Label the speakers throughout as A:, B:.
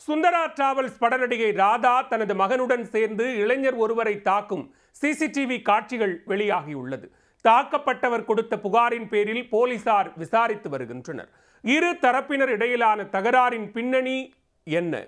A: Sundara travels படநடிகை Radha தனது மகனுடன் சேர்ந்து இளைஞர் ஒருவரை தாக்கும் சிசிடிவி காட்சிகள் வெளியாகியுள்ளது. தாக்கப்பட்டவர் கொடுத்த புகாரின் பேரில் போலீசார் விசாரித்து வருகின்றனர். இரு தரப்பினர் இடையிலான தகராறின் பின்னணி என்ன?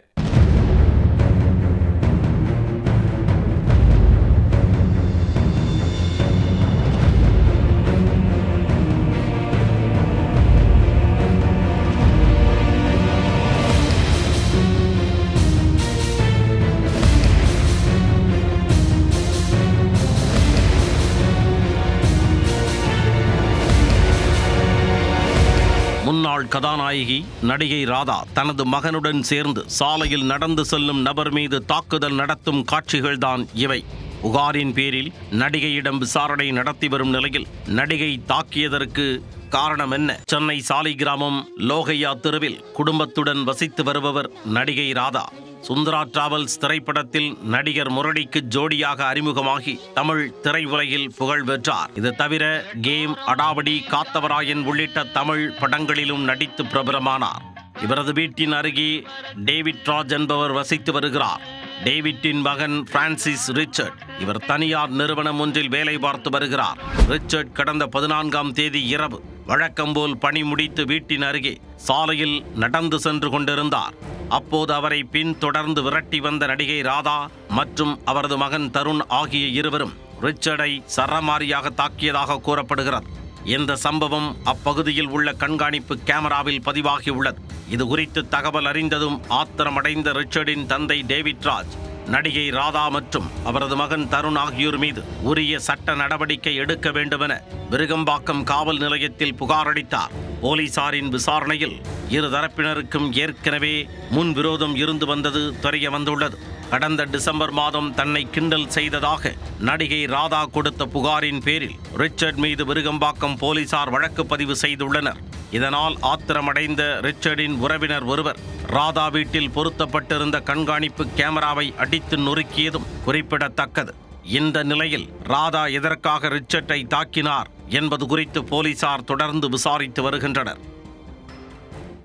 B: முன்னாள் கதாநாயகி நடிகை ராதா தனது மகனுடன் சேர்ந்து சாலையில் நடந்து செல்லும் நபர் மீது தாக்குதல் நடத்தும் காட்சிகள்தான் இவை. புகாரின் பேரில் நடிகையிடம் விசாரணை நடத்தி வரும் நிலையில் நடிகை தாக்கியதற்கு காரணம் என்ன? சென்னை சாலிகிராமம் லோகையா தெருவில் குடும்பத்துடன் வசித்து வருபவர் நடிகை ராதா. சுந்தரா டிராவல்ஸ் திரைப்படத்தில் நடிகர் முரளிக்கு ஜோடியாக அறிமுகமாகி தமிழ் திரையுலகில் புகழ் பெற்றார். இது தவிர கேம், அடாவடி, காத்தவராயன் உள்ளிட்ட தமிழ் படங்களிலும் நடித்து பிரபலமானார். இவரது வீட்டின் அருகே டேவிட் ராஜ் என்பவர் வசித்து வருகிறார். டேவிட்டின் மகன் பிரான்சிஸ் ரிச்சர்ட். இவர் தனியார் நிறுவனம் ஒன்றில் வேலை பார்த்து வருகிறார். ரிச்சர்ட் கடந்த 14ஆம் தேதி இரவு வழக்கம்போல் பணி முடித்து வீட்டின் அருகே சாலையில் நடந்து சென்று கொண்டிருந்தார். அப்போது அவரை பின்தொடர்ந்து விரட்டி வந்த நடிகை ராதா மற்றும் அவரது மகன் தருண் ஆகிய இருவரும் ரிச்சர்டை சரமாரியாக தாக்கியதாக கூறப்படுகிறது. இந்த சம்பவம் அப்பகுதியில் உள்ள கண்காணிப்பு கேமராவில் பதிவாகியுள்ளது. இது குறித்து தகவல் அறிந்ததும் ஆத்திரமடைந்த ரிச்சர்டின் தந்தை டேவிட் ராஜ் நடிகை ராதா மற்றும் அவரது மகன் தருண் ஆகியோர் மீது உரிய சட்ட நடவடிக்கை எடுக்க வேண்டுமென விருகம்பாக்கம் காவல் நிலையத்தில் புகார் அளித்தார். போலீசாரின் விசாரணையில் இரு தரப்பினருக்கும் ஏற்கனவே முன்விரோதம் இருந்து வந்தது தெரிய வந்துள்ளது. கடந்த டிசம்பர் மாதம் தன்னை கிண்டல் செய்ததாக நடிகை ராதா கொடுத்த புகாரின் பேரில் ரிச்சர்ட் மீது விருகம்பாக்கம் போலீசார் வழக்கு பதிவு செய்துள்ளனர். இதனால் ஆத்திரமடைந்த ரிச்சர்டின் உறவினர் ஒருவர் ராதா வீட்டில் பொருத்தப்பட்டிருந்த கண்காணிப்பு கேமராவை அடித்து நொறுக்கியதும் குறிப்பிடத்தக்கது. இந்த நிலையில் ராதா எதற்காக ரிச்சர்டை தாக்கினார் என்பது குறித்து போலீசார் தொடர்ந்து விசாரித்து வருகின்றனர்.